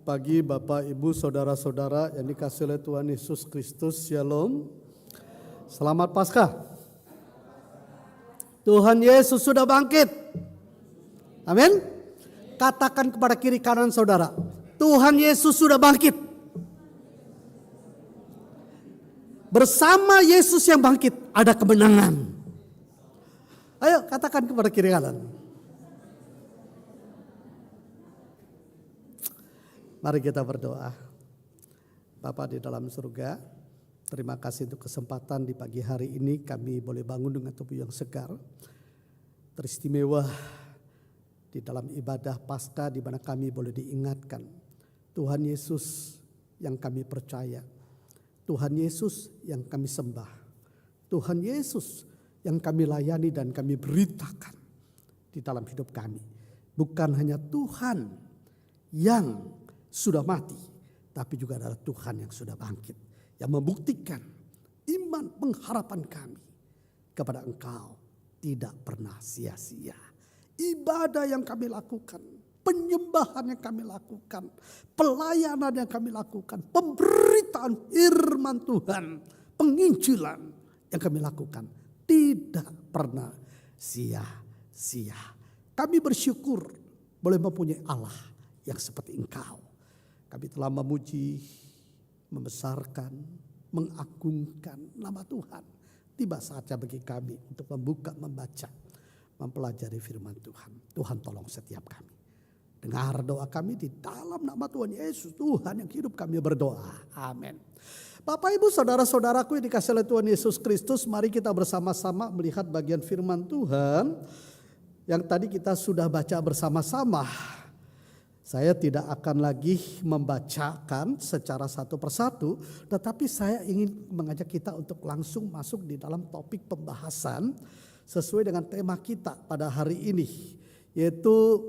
pagi Bapak, Ibu, Saudara-saudara yang dikasihi oleh Tuhan Yesus Kristus. Shalom. Selamat Paskah. Tuhan Yesus sudah bangkit. Amin. Katakan kepada kiri kanan saudara, Tuhan Yesus sudah bangkit. Bersama Yesus yang bangkit ada kemenangan. Ayo katakan kepada kiri kanan. Mari kita berdoa. Bapa di dalam surga, terima kasih untuk kesempatan di pagi hari ini kami boleh bangun dengan tubuh yang segar. Teristimewa di dalam ibadah Paskah di mana kami boleh diingatkan Tuhan Yesus yang kami percaya. Tuhan Yesus yang kami sembah. Tuhan Yesus yang kami layani dan kami beritakan di dalam hidup kami. Bukan hanya Tuhan yang sudah mati, tapi juga adalah Tuhan yang sudah bangkit, yang membuktikan iman pengharapan kami kepada Engkau tidak pernah sia-sia. Ibadah yang kami lakukan, penyembahan yang kami lakukan, pelayanan yang kami lakukan, pemberitaan firman Tuhan, penginjilan yang kami lakukan tidak pernah sia-sia. Kami bersyukur boleh mempunyai Allah yang seperti Engkau. Kami telah memuji, membesarkan, mengagungkan nama Tuhan. Tiba saatnya bagi kami untuk membuka, membaca, mempelajari firman Tuhan. Tuhan tolong setiap kami. Dengar doa kami di dalam nama Tuhan Yesus. Tuhan yang hidup kami berdoa. Amin. Bapak Ibu saudara-saudaraku yang dikasihi oleh Tuhan Yesus Kristus. Mari kita bersama-sama melihat bagian firman Tuhan. Yang tadi kita sudah baca bersama-sama. Saya tidak akan lagi membacakan secara satu persatu, tetapi saya ingin mengajak kita untuk langsung masuk di dalam topik pembahasan sesuai dengan tema kita pada hari ini, yaitu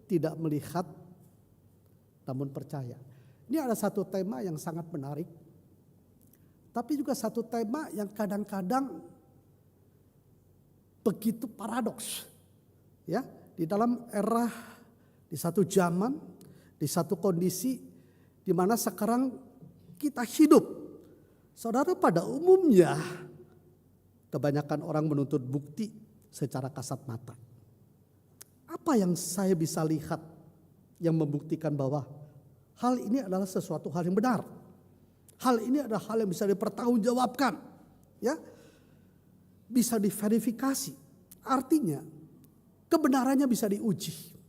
tidak melihat namun percaya. Ini ada satu tema yang sangat menarik, tapi juga satu tema yang kadang-kadang begitu paradoks. Ya, di dalam era, di satu zaman, di satu kondisi di mana sekarang kita hidup. Saudara, pada umumnya kebanyakan orang menuntut bukti secara kasat mata. Apa yang saya bisa lihat yang membuktikan bahwa hal ini adalah sesuatu hal yang benar. Hal ini adalah hal yang bisa dipertanggungjawabkan. Ya, bisa diverifikasi. Artinya kebenarannya bisa diuji.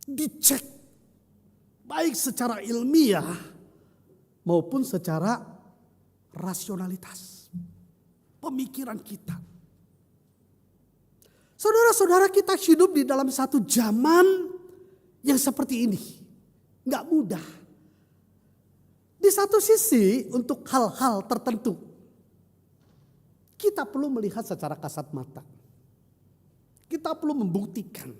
Dicek baik secara ilmiah maupun secara rasionalitas pemikiran kita. Saudara-saudara, kita hidup di dalam satu zaman yang seperti ini, nggak mudah. Di satu sisi untuk hal-hal tertentu kita perlu melihat secara kasat mata, kita perlu membuktikan,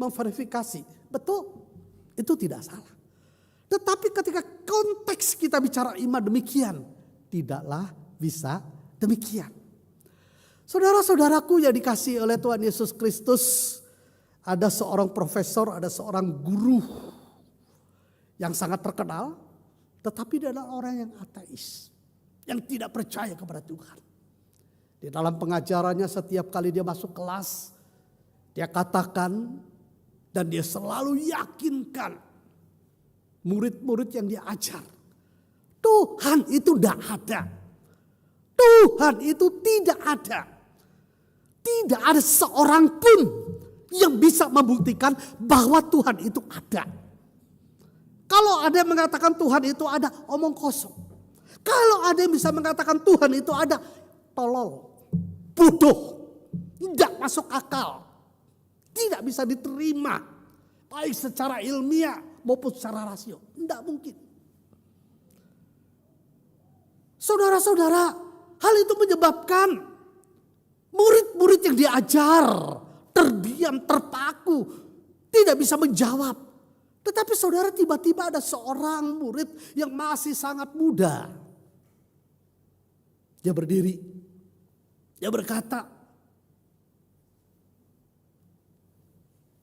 memverifikasi, betul, itu tidak salah. Tetapi ketika konteks kita bicara iman demikian, tidaklah bisa demikian. Saudara-saudaraku yang dikasihi oleh Tuhan Yesus Kristus, ada seorang profesor, ada seorang guru yang sangat terkenal, tetapi dia adalah orang yang ateis, yang tidak percaya kepada Tuhan. Di dalam pengajarannya setiap kali dia masuk kelas, dia katakan dan dia selalu yakinkan murid-murid yang dia ajar. Tuhan itu tidak ada. Tuhan itu tidak ada. Tidak ada seorang pun yang bisa membuktikan bahwa Tuhan itu ada. Kalau ada yang mengatakan Tuhan itu ada, omong kosong. Kalau ada yang bisa mengatakan Tuhan itu ada, tolol, bodoh, tidak masuk akal. Tidak bisa diterima baik secara ilmiah maupun secara rasio. Tidak mungkin. Saudara-saudara, hal itu menyebabkan murid-murid yang diajar terdiam, terpaku, tidak bisa menjawab. Tetapi saudara, tiba-tiba ada seorang murid yang masih sangat muda. Dia berdiri, dia berkata,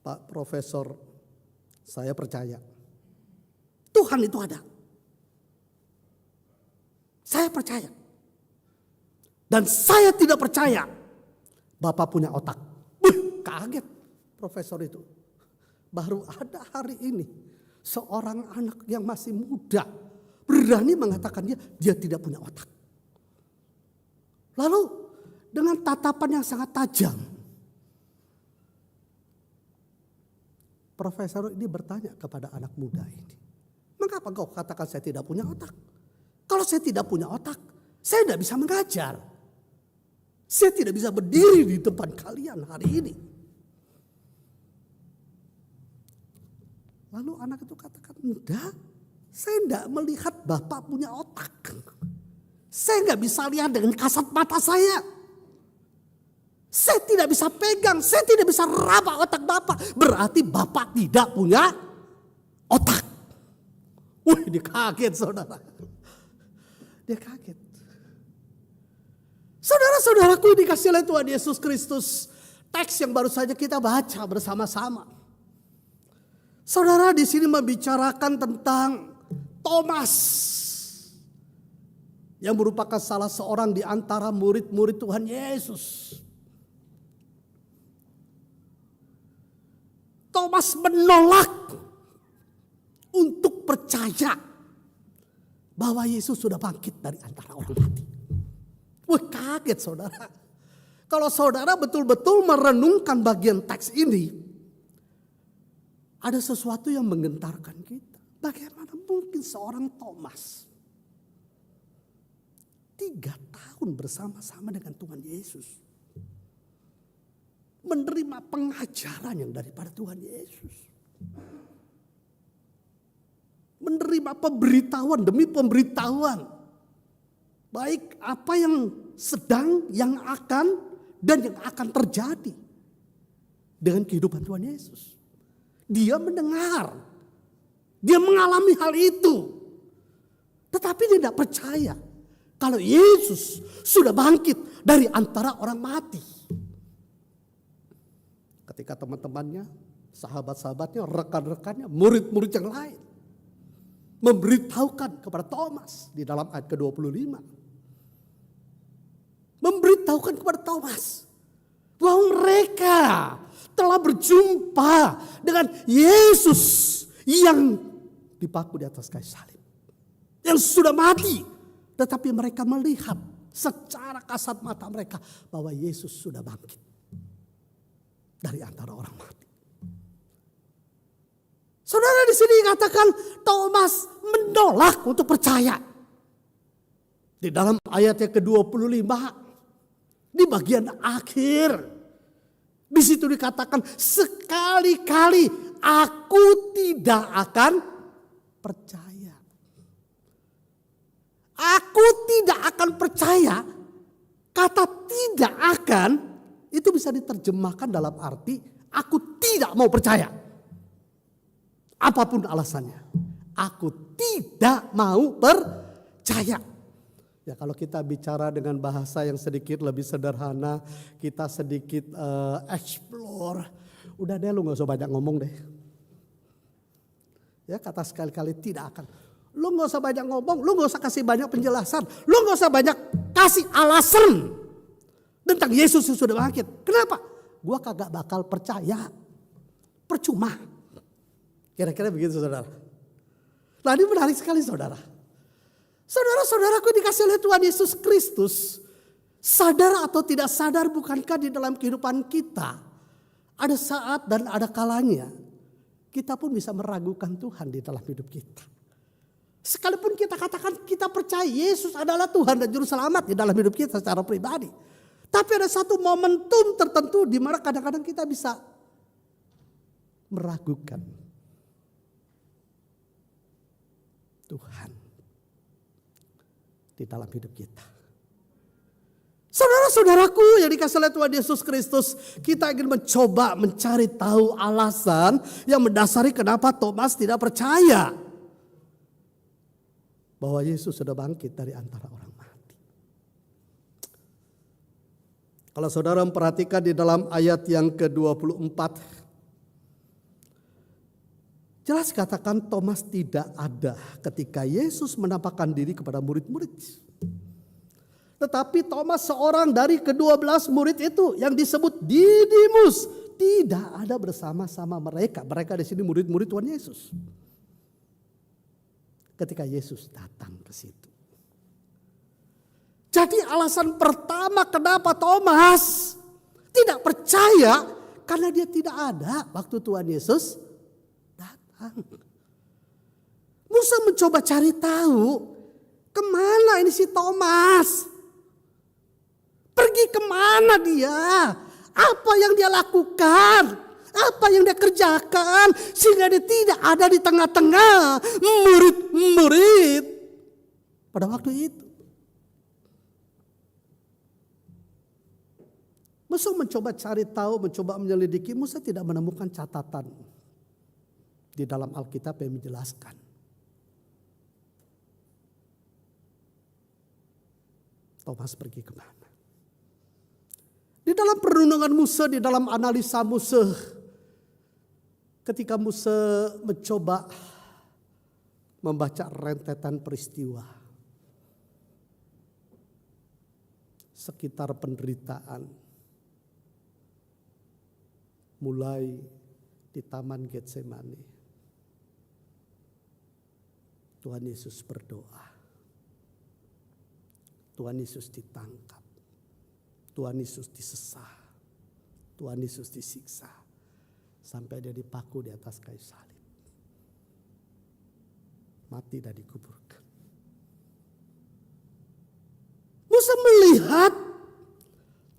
Pak Profesor, Saya percaya Tuhan itu ada. Saya percaya. Dan saya tidak percaya Bapak punya otak. Kaget profesor itu. Baru ada hari ini seorang anak yang masih muda berani mengatakan dia tidak punya otak. Lalu dengan tatapan yang sangat tajam, profesor ini bertanya kepada anak muda ini, mengapa kau katakan saya tidak punya otak? Kalau saya tidak punya otak, saya tidak bisa mengajar. Saya tidak bisa berdiri di depan kalian hari ini. Lalu anak itu katakan, enggak, saya tidak melihat Bapak punya otak. Saya nggak bisa lihat dengan kasat mata saya. Saya tidak bisa pegang, saya tidak bisa raba otak Bapak. Berarti Bapak tidak punya otak. Wih, dia kaget saudara. Dia kaget. Saudara-saudaraku dikasih oleh Tuhan Yesus Kristus. Teks yang baru saja kita baca bersama-sama. Saudara di sini membicarakan tentang Thomas. Yang merupakan salah seorang di antara murid-murid Tuhan Yesus. Thomas menolak untuk percaya bahwa Yesus sudah bangkit dari antara orang mati. Wah, kaget saudara. Kalau saudara betul-betul merenungkan bagian teks ini, ada sesuatu yang menggentarkan kita. Bagaimana mungkin seorang Thomas 3 tahun bersama-sama dengan Tuhan Yesus, menerima pengajaran yang daripada Tuhan Yesus, menerima pemberitahuan demi pemberitahuan, baik apa yang sedang, yang akan, dan yang akan terjadi dengan kehidupan Tuhan Yesus. Dia mendengar, dia mengalami hal itu, tetapi dia tidak percaya kalau Yesus sudah bangkit dari antara orang mati. Ketika teman-temannya, sahabat-sahabatnya, rekan-rekannya, murid-murid yang lain memberitahukan kepada Thomas di dalam ayat ke-25. Memberitahukan kepada Thomas bahwa mereka telah berjumpa dengan Yesus yang dipaku di atas kayu salib. Yang sudah mati. Tetapi mereka melihat secara kasat mata mereka bahwa Yesus sudah bangkit dari antara orang mati. Saudara di sini katakan Thomas menolak untuk percaya. Di dalam ayat yang ke-25 di bagian akhir, di situ dikatakan sekali-kali aku tidak akan percaya. Aku tidak akan percaya. Kata tidak akan itu bisa diterjemahkan dalam arti aku tidak mau percaya. Apapun alasannya. Aku tidak mau percaya. Ya, kalau kita bicara dengan bahasa yang sedikit lebih sederhana, kita sedikit explore. Udah deh, lu gak usah banyak ngomong deh. Ya, kata sekali-kali tidak akan. Lu gak usah banyak ngomong, lu gak usah kasih banyak penjelasan. Lu gak usah banyak kasih alasan tentang Yesus yang sudah bangkit. Kenapa? Gua kagak bakal percaya. Percuma. Kira-kira begitu saudara. Nah, ini menarik sekali saudara. Saudara-saudaraku dikasih oleh Tuhan Yesus Kristus. Sadar atau tidak sadar, bukankah di dalam kehidupan kita ada saat dan ada kalanya kita pun bisa meragukan Tuhan di dalam hidup kita. Sekalipun kita katakan kita percaya Yesus adalah Tuhan dan Juru Selamat di dalam hidup kita secara pribadi. Tapi ada satu momentum tertentu di mana kadang-kadang kita bisa meragukan Tuhan di dalam hidup kita. Saudara-saudaraku yang dikasih oleh Tuhan Yesus Kristus, kita ingin mencoba mencari tahu alasan yang mendasari kenapa Thomas tidak percaya bahwa Yesus sudah bangkit dari antara orang mati. Kalau saudara memperhatikan di dalam ayat yang ke-24. Jelas katakan Thomas tidak ada ketika Yesus menampakkan diri kepada murid-murid. Tetapi Thomas seorang dari ke-12 murid itu yang disebut Didimus tidak ada bersama-sama mereka. Mereka di sini murid-murid Tuhan Yesus. Ketika Yesus datang ke situ. Jadi alasan pertama kenapa Thomas tidak percaya karena dia tidak ada waktu Tuhan Yesus datang. Musa mencoba cari tahu kemana ini si Thomas. Pergi kemana dia? Apa yang dia lakukan? Apa yang dia kerjakan? Sehingga dia tidak ada di tengah-tengah murid-murid pada waktu itu. Musa mencoba cari tahu, mencoba menyelidiki. Musa tidak menemukan catatan di dalam Alkitab yang menjelaskan. Thomas pergi kemana? Di dalam perenungan Musa, di dalam analisa Musa, ketika Musa mencoba membaca rentetan peristiwa sekitar penderitaan, mulai di Taman Getsemani, Tuhan Yesus berdoa, Tuhan Yesus ditangkap, Tuhan Yesus disesah, Tuhan Yesus disiksa, sampai dia dipaku di atas kayu salib, mati dan dikuburkan. Musa melihat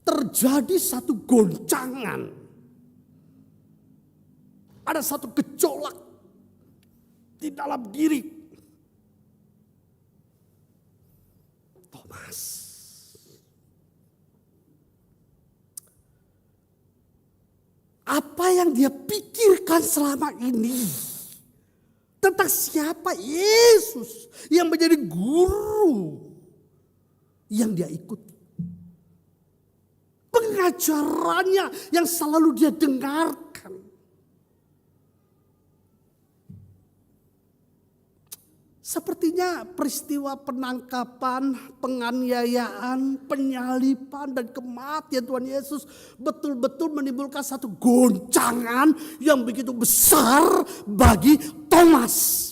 terjadi satu goncangan. Ada satu gejolak di dalam diri Thomas. Apa yang dia pikirkan selama ini tentang siapa Yesus yang menjadi guru yang dia ikuti. Pengajarannya yang selalu dia dengarkan. Sepertinya peristiwa penangkapan, penganiayaan, penyaliban dan kematian Tuhan Yesus betul-betul menimbulkan satu goncangan yang begitu besar bagi Thomas.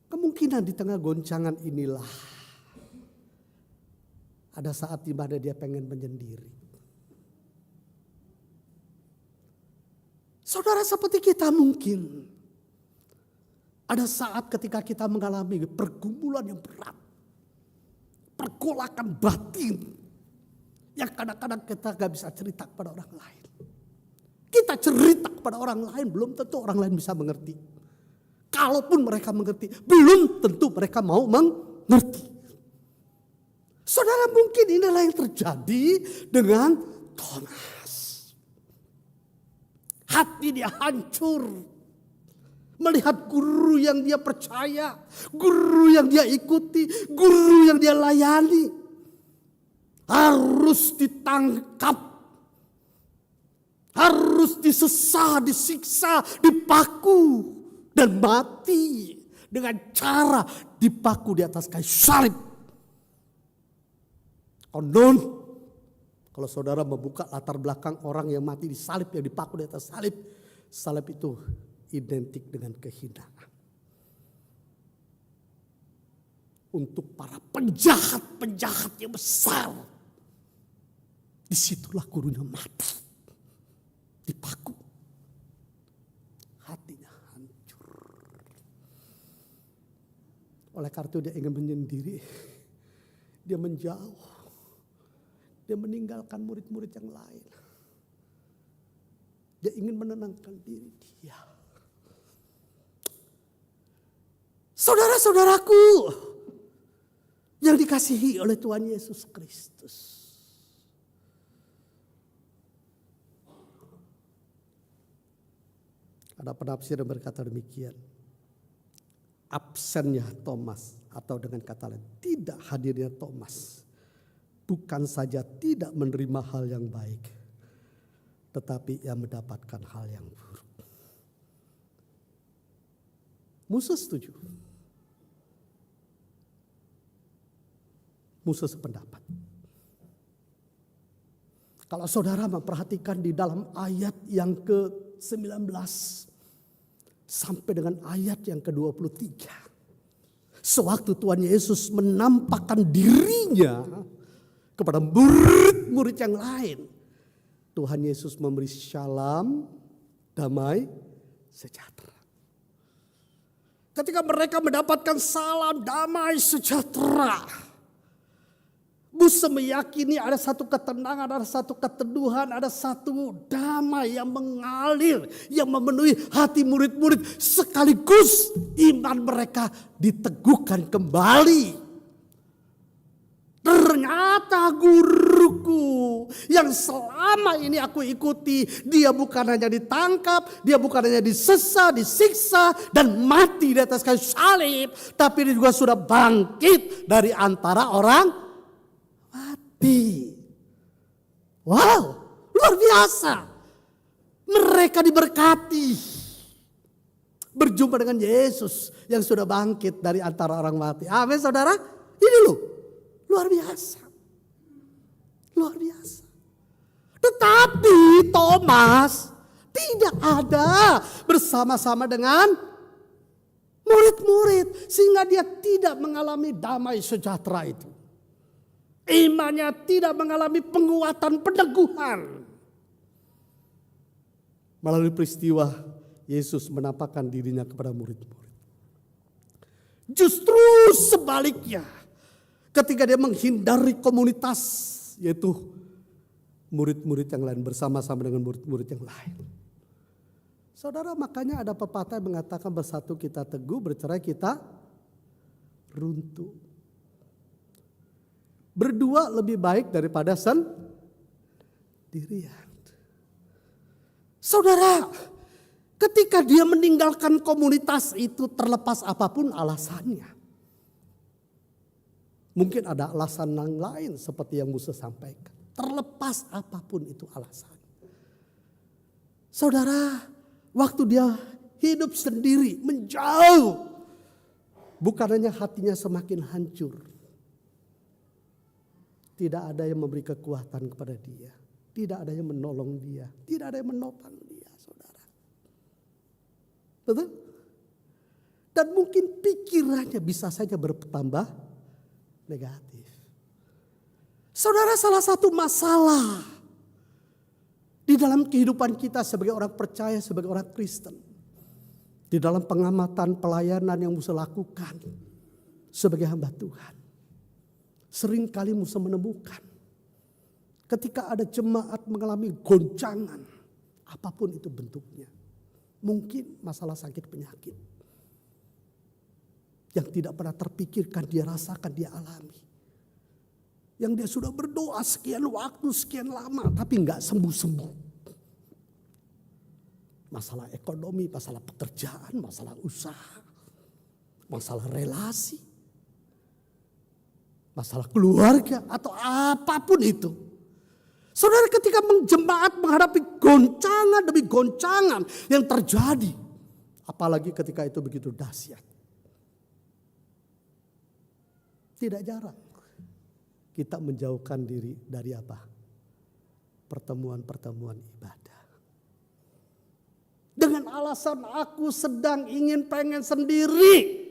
Kemungkinan di tengah goncangan inilah ada saat di mana dia pengen menyendiri. Saudara, seperti kita mungkin ada saat ketika kita mengalami pergumulan yang berat. Pergolakan batin. Yang kadang-kadang kita gak bisa cerita kepada orang lain. Kita cerita kepada orang lain belum tentu orang lain bisa mengerti. Kalaupun mereka mengerti, belum tentu mereka mau mengerti. Saudara, mungkin inilah yang terjadi dengan Thomas. Hati dia hancur. Melihat guru yang dia percaya, guru yang dia ikuti, guru yang dia layani harus ditangkap, harus disesah, disiksa, dipaku dan mati dengan cara dipaku di atas kayu salib. Konon, kalau saudara membuka latar belakang orang yang mati di salib, yang dipaku di atas salib, salib itu identik dengan kehinaan. Untuk para penjahat-penjahat yang besar. Disitulah gurunya mati. Dipaku. Hatinya hancur. Oleh karena itu dia ingin menyendiri. Dia menjauh. Dia meninggalkan murid-murid yang lain. Dia ingin menenangkan diri dia. Saudara-saudaraku yang dikasihi oleh Tuhan Yesus Kristus. Ada penafsir yang berkata demikian. Absennya Thomas atau dengan kata lain tidak hadirnya Thomas bukan saja tidak menerima hal yang baik, tetapi ia mendapatkan hal yang buruk. Musa setuju. Musa sependapat. Kalau saudara memperhatikan di dalam ayat yang ke-19 sampai dengan ayat yang ke-23. Sewaktu Tuhan Yesus menampakkan dirinya kepada murid-murid yang lain. Tuhan Yesus memberi shalom, damai, sejahtera. Ketika mereka mendapatkan salam, damai, sejahtera. Musa meyakini ada satu ketenangan, ada satu keteduhan, ada satu damai yang mengalir, yang memenuhi hati murid-murid. Sekaligus iman mereka diteguhkan kembali. Ternyata guruku yang selama ini aku ikuti, dia bukan hanya ditangkap, dia bukan hanya disesa, disiksa dan mati di atas kayu salib, tapi dia juga sudah bangkit dari antara orang mati. Wow, luar biasa. Mereka diberkati. Berjumpa dengan Yesus yang sudah bangkit dari antara orang mati. Amin saudara. Ini loh, luar biasa. Luar biasa. Tetapi Thomas tidak ada bersama-sama dengan murid-murid. Sehingga dia tidak mengalami damai sejahtera itu. Imannya tidak mengalami penguatan, peneguhan. Melalui peristiwa Yesus menampakkan dirinya kepada murid-murid. Justru sebaliknya, ketika dia menghindari komunitas, yaitu murid-murid yang lain bersama-sama dengan murid-murid yang lain. Saudara, makanya ada pepatah yang mengatakan bersatu kita teguh, bercerai kita runtuh. Berdua lebih baik daripada sendirian. Saudara, ketika dia meninggalkan komunitas itu terlepas apapun alasannya. Mungkin ada alasan yang lain seperti yang Musa sampaikan. Terlepas apapun itu alasannya. Saudara, waktu dia hidup sendiri, menjauh. Bukan hanya hatinya semakin hancur. Tidak ada yang memberi kekuatan kepada dia. Tidak ada yang menolong dia. Tidak ada yang menopang dia, saudara. Betul? Dan mungkin pikirannya bisa saja bertambah negatif. Saudara, salah satu masalah di dalam kehidupan kita sebagai orang percaya, sebagai orang Kristen. Di dalam pengamatan pelayanan yang Musa lakukan sebagai hamba Tuhan. Sering kali Musa menemukan ketika ada jemaat mengalami goncangan, apapun itu bentuknya. Mungkin masalah sakit penyakit yang tidak pernah terpikirkan dia rasakan, dia alami. Yang dia sudah berdoa sekian waktu, sekian lama, tapi nggak sembuh-sembuh. Masalah ekonomi, masalah pekerjaan, masalah usaha, masalah relasi, masalah keluarga atau apapun itu. Saudara, ketika jemaat menghadapi goncangan demi goncangan yang terjadi. Apalagi ketika itu begitu dahsyat. Tidak jarang kita menjauhkan diri dari apa? Pertemuan-pertemuan ibadah. Dengan alasan aku sedang pengen sendiri.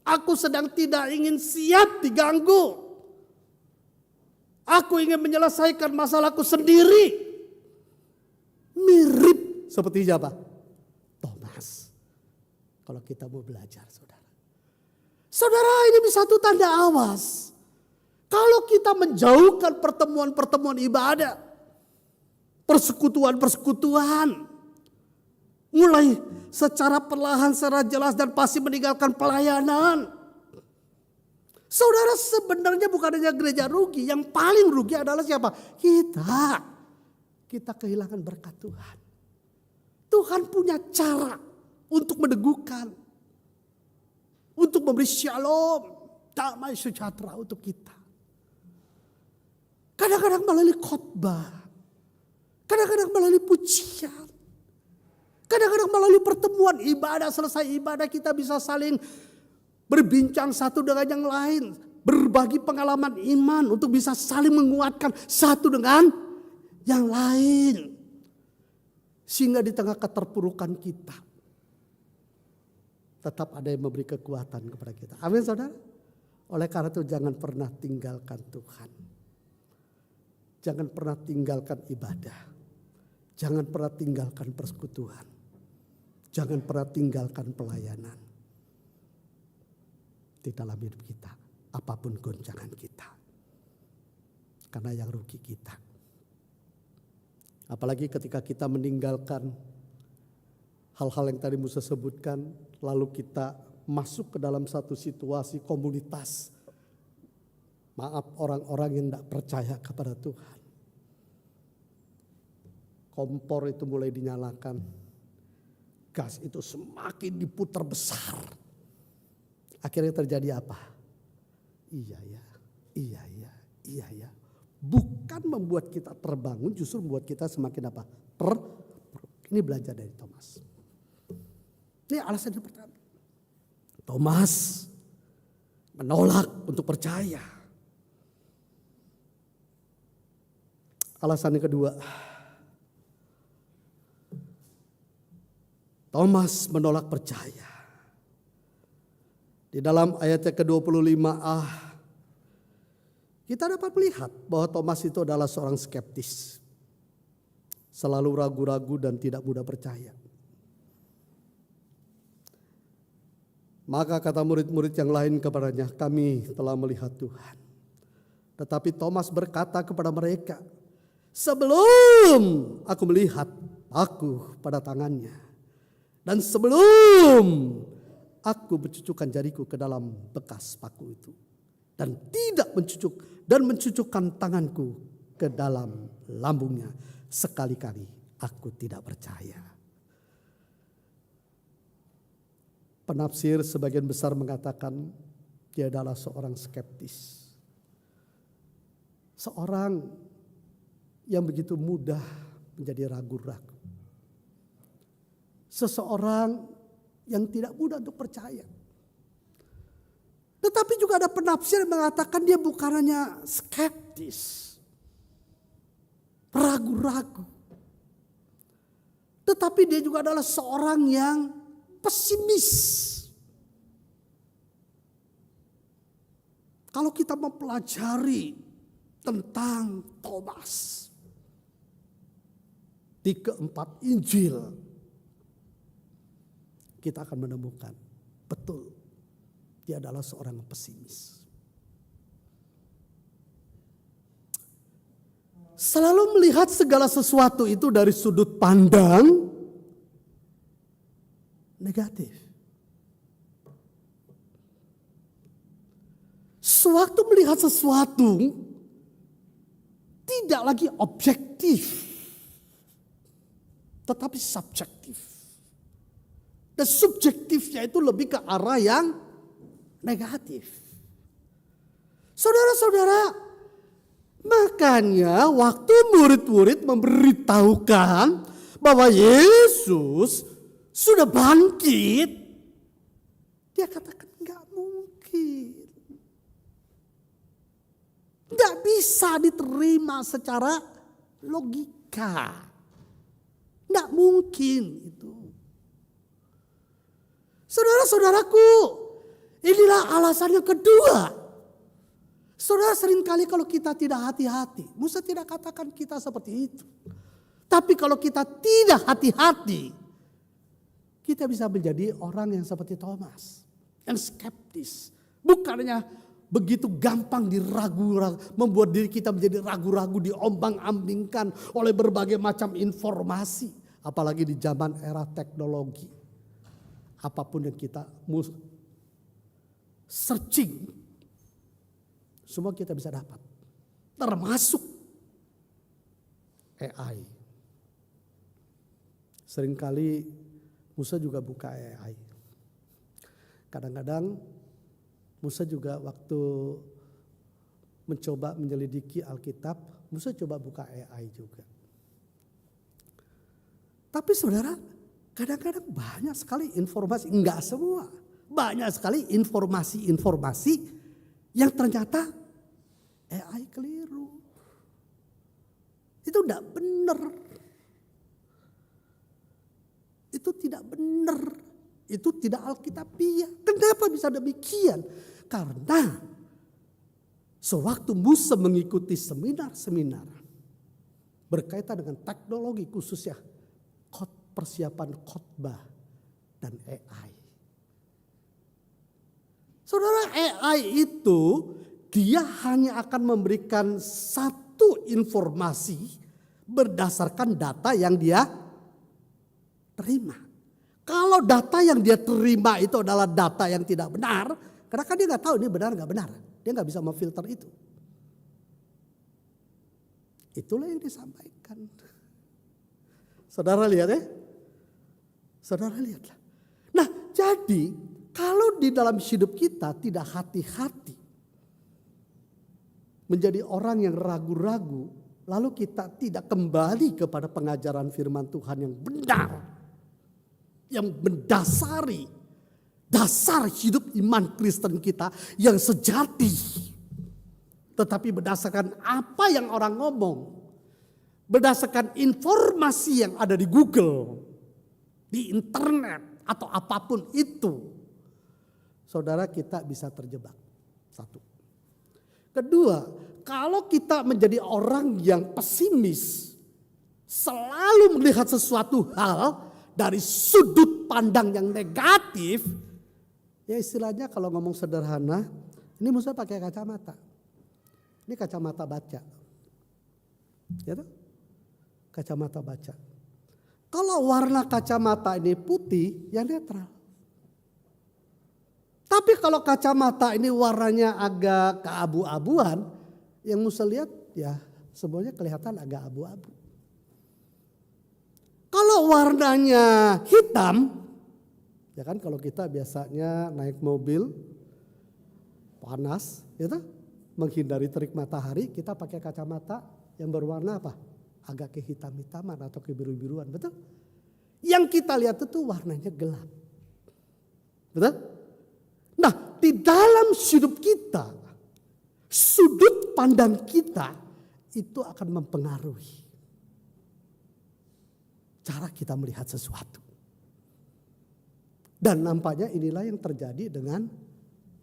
Aku sedang tidak ingin siap diganggu. Aku ingin menyelesaikan masalahku sendiri. Mirip seperti siapa? Thomas. Kalau kita mau belajar, saudara. Saudara, ini satu tanda awas. Kalau kita menjauhkan pertemuan-pertemuan ibadah. Persekutuan-persekutuan. Mulai secara perlahan, secara jelas dan pasti meninggalkan pelayanan. Saudara, sebenarnya bukan hanya gereja rugi. Yang paling rugi adalah siapa? Kita. Kita kehilangan berkat Tuhan. Tuhan punya cara untuk meneguhkan. Untuk memberi shalom, damai sejahtera untuk kita. Kadang-kadang melalui khotbah. Kadang-kadang melalui pujian. Kadang-kadang melalui pertemuan ibadah, selesai ibadah kita bisa saling berbincang satu dengan yang lain. Berbagi pengalaman iman untuk bisa saling menguatkan satu dengan yang lain. Sehingga di tengah keterpurukan kita, tetap ada yang memberi kekuatan kepada kita. Amin saudara. Oleh karena itu jangan pernah tinggalkan Tuhan. Jangan pernah tinggalkan ibadah. Jangan pernah tinggalkan persekutuan. Jangan pernah tinggalkan pelayanan. Di dalam hidup kita. Apapun goncangan kita. Karena yang rugi kita. Apalagi ketika kita meninggalkan hal-hal yang tadi Musa sebutkan. Lalu kita masuk ke dalam satu situasi komunitas. Maaf, orang-orang yang tidak percaya kepada Tuhan. Kompor itu mulai dinyalakan. Gas itu semakin diputar besar. Akhirnya terjadi apa? Iya ya. Bukan membuat kita terbangun, justru membuat kita semakin apa? Ini belajar dari Thomas. Ini alasan yang pertama. Thomas menolak untuk percaya. Alasan yang kedua. Thomas menolak percaya. Di dalam ayat yang ke-25a kita dapat melihat bahwa Thomas itu adalah seorang skeptis. Selalu ragu-ragu dan tidak mudah percaya. Maka kata murid-murid yang lain kepadanya, kami telah melihat Tuhan. Tetapi Thomas berkata kepada mereka, sebelum aku melihat paku pada tangannya, dan sebelum aku mencucukkan jariku ke dalam bekas paku itu, dan tidak mencucukkan tanganku ke dalam lambungnya, sekali-kali aku tidak percaya. Penafsir sebagian besar mengatakan dia adalah seorang skeptis. Seorang yang begitu mudah menjadi ragu-ragu. Seseorang yang tidak mudah untuk percaya. Tetapi juga ada penafsir yang mengatakan dia bukan hanya skeptis. Ragu-ragu. Tetapi dia juga adalah seorang yang pesimis. Kalau kita mempelajari tentang Thomas di keempat Injil, kita akan menemukan betul dia adalah seorang pesimis. Selalu melihat segala sesuatu itu dari sudut pandang negatif. Sewaktu melihat sesuatu tidak lagi objektif, tetapi subjektif. Dan subjektifnya itu lebih ke arah yang negatif. Saudara-saudara, makanya waktu murid-murid memberitahukan bahwa Yesus sudah bangkit, dia katakan enggak mungkin. Enggak bisa diterima secara logika. Enggak mungkin itu. Saudara-saudaraku, inilah alasan yang kedua. Saudara, seringkali kalau kita tidak hati-hati, Musa tidak katakan kita seperti itu. Tapi kalau kita tidak hati-hati, kita bisa menjadi orang yang seperti Thomas, yang skeptis. Bukannya begitu gampang diragu-ragu, membuat diri kita menjadi ragu-ragu, diombang-ambingkan oleh berbagai macam informasi. Apalagi di zaman era teknologi. Apapun yang kita searching, semua kita bisa dapat. Termasuk AI. Seringkali Musa juga buka AI. Kadang-kadang Musa juga waktu mencoba menyelidiki Alkitab, Musa coba buka AI juga. Tapi saudara, Kadang-kadang banyak sekali informasi, enggak semua. Banyak sekali informasi-informasi yang ternyata AI keliru. Itu enggak benar. Itu tidak benar. Itu tidak alkitabiah. Kenapa bisa demikian? Karena sewaktu Musa mengikuti seminar-seminar berkaitan dengan teknologi khususnya persiapan khotbah dan AI. Saudara, AI itu dia hanya akan memberikan satu informasi berdasarkan data yang dia terima. Kalau data yang dia terima itu adalah data yang tidak benar, karena kan dia nggak tahu ini benar nggak benar, dia nggak bisa memfilter itu. Itulah yang disampaikan. Saudara lihat ya. Saudara lihatlah. Nah, jadi kalau di dalam hidup kita tidak hati-hati menjadi orang yang ragu-ragu, lalu kita tidak kembali kepada pengajaran firman Tuhan yang benar, yang mendasari dasar hidup iman Kristen kita yang sejati, tetapi berdasarkan apa yang orang ngomong, berdasarkan informasi yang ada di Google, di internet atau apapun itu, saudara, kita bisa terjebak. Satu. Kedua, kalau kita menjadi orang yang pesimis, selalu melihat sesuatu hal dari sudut pandang yang negatif, ya istilahnya kalau ngomong sederhana, ini Musa pakai kacamata. Ini kacamata baca. Ya tuh? Kacamata baca. Kalau warna kacamata ini putih, ya netral. Tapi kalau kacamata ini warnanya agak keabu-abuan, yang Musa lihat ya semuanya kelihatan agak abu-abu. Kalau warnanya hitam, ya kan kalau kita biasanya naik mobil panas, ya kan? Menghindari terik matahari, kita pakai kacamata yang berwarna apa? Agak kehitam-hitaman atau kebiru-biruan, betul? Yang kita lihat itu warnanya gelap. Betul? Nah, di dalam hidup kita, sudut pandang kita itu akan mempengaruhi cara kita melihat sesuatu. Dan nampaknya inilah yang terjadi dengan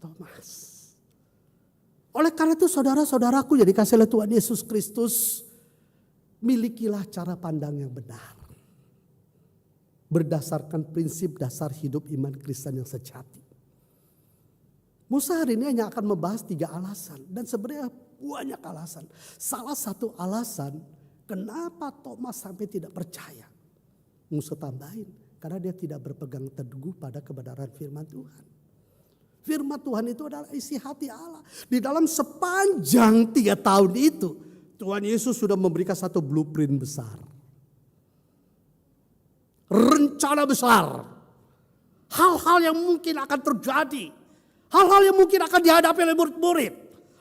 Thomas. Oleh karena itu saudara-saudaraku yang dikasihi oleh Tuhan Yesus Kristus, milikilah cara pandang yang benar. Berdasarkan prinsip dasar hidup iman Kristen yang sejati. Musa hari ini hanya akan membahas 3 alasan. Dan sebenarnya banyak alasan. Salah satu alasan kenapa Thomas sampai tidak percaya. Musa tambahin. Karena dia tidak berpegang teguh pada kebenaran firman Tuhan. Firman Tuhan itu adalah isi hati Allah. Di dalam sepanjang 3 tahun itu, Tuhan Yesus sudah memberikan satu blueprint besar. Rencana besar. Hal-hal yang mungkin akan terjadi. Hal-hal yang mungkin akan dihadapi oleh murid-murid.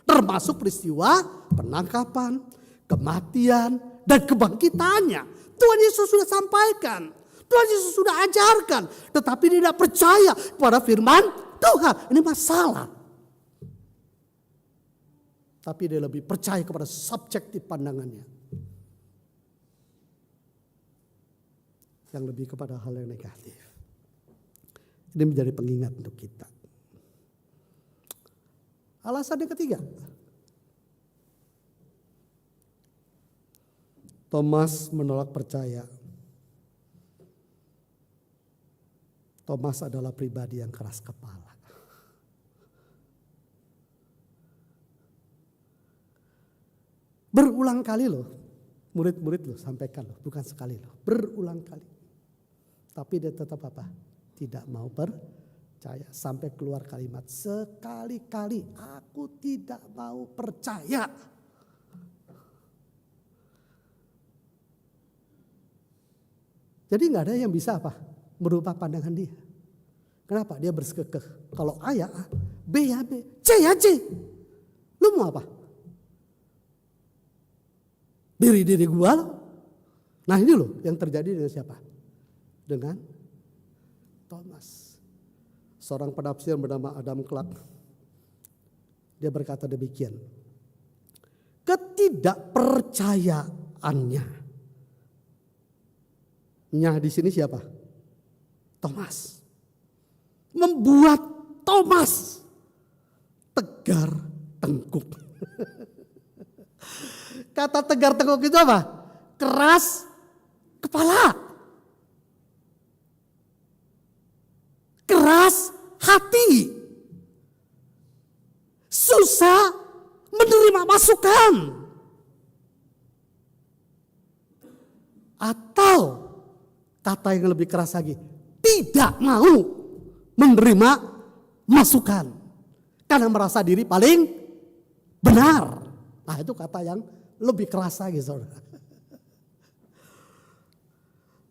Termasuk peristiwa penangkapan, kematian, dan kebangkitannya. Tuhan Yesus sudah sampaikan. Tuhan Yesus sudah ajarkan. Tetapi dia tidak percaya pada firman Tuhan. Ini masalah. Tapi dia lebih percaya kepada subjektif pandangannya. Yang lebih kepada hal yang negatif. Ini menjadi pengingat untuk kita. Alasan yang ketiga. Thomas menolak percaya. Thomas adalah pribadi yang keras kepala. Berulang kali loh, murid-murid loh sampaikan loh, bukan sekali loh, berulang kali. Tapi dia tetap apa? Tidak mau percaya. Sampai keluar kalimat, sekali-kali aku tidak mau percaya. Jadi gak ada yang bisa apa? Merubah pandangan dia. Kenapa? Dia bersekekeh. Kalau A ya A, B ya B, C ya C. Lu mau apa? Diri gua loh. Nah ini loh yang terjadi dengan siapa? Dengan Thomas. Seorang penafsir bernama Adam Clark, dia berkata demikian. Ketidakpercayaannya. Nya di sini siapa? Thomas. Membuat Thomas tegar tengkuk. Kata tegar tengkuk itu apa? Keras kepala. Keras hati. Susah menerima masukan. Atau kata yang lebih keras lagi, tidak mau menerima masukan. Karena merasa diri paling benar. Nah itu kata yang lebih keras lagi saudara.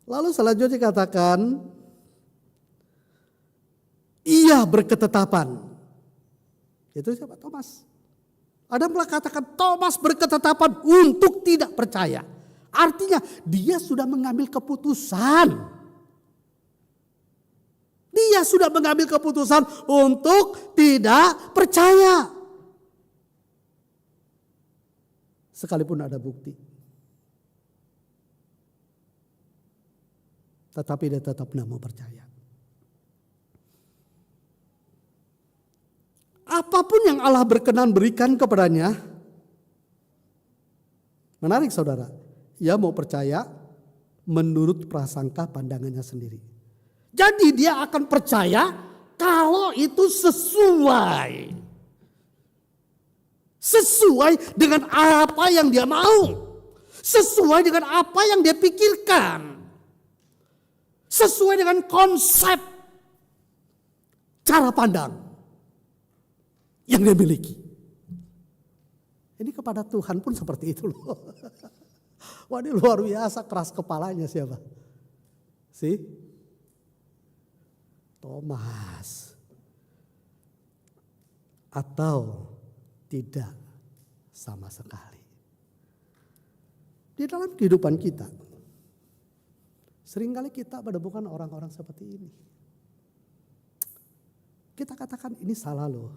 Lalu selanjutnya dikatakan, ia berketetapan. Itu siapa? Thomas. Adam katakan Thomas berketetapan untuk tidak percaya. Artinya dia sudah mengambil keputusan. Dia sudah mengambil keputusan untuk tidak percaya. Sekalipun ada bukti. Tetapi dia tetap tidak mau percaya. Apapun yang Allah berkenan berikan kepadanya. Menarik saudara. Ia mau percaya menurut prasangka pandangannya sendiri. Jadi dia akan percaya kalau itu sesuai. Sesuai dengan apa yang dia mau. Sesuai dengan apa yang dia pikirkan. Sesuai dengan konsep cara pandang yang dia miliki. Ini kepada Tuhan pun seperti itu loh. Wah ini luar biasa keras kepalanya siapa? Si Thomas. Atau tidak sama sekali. Di dalam kehidupan kita, seringkali kita menemukan orang-orang seperti ini. Kita katakan ini salah loh.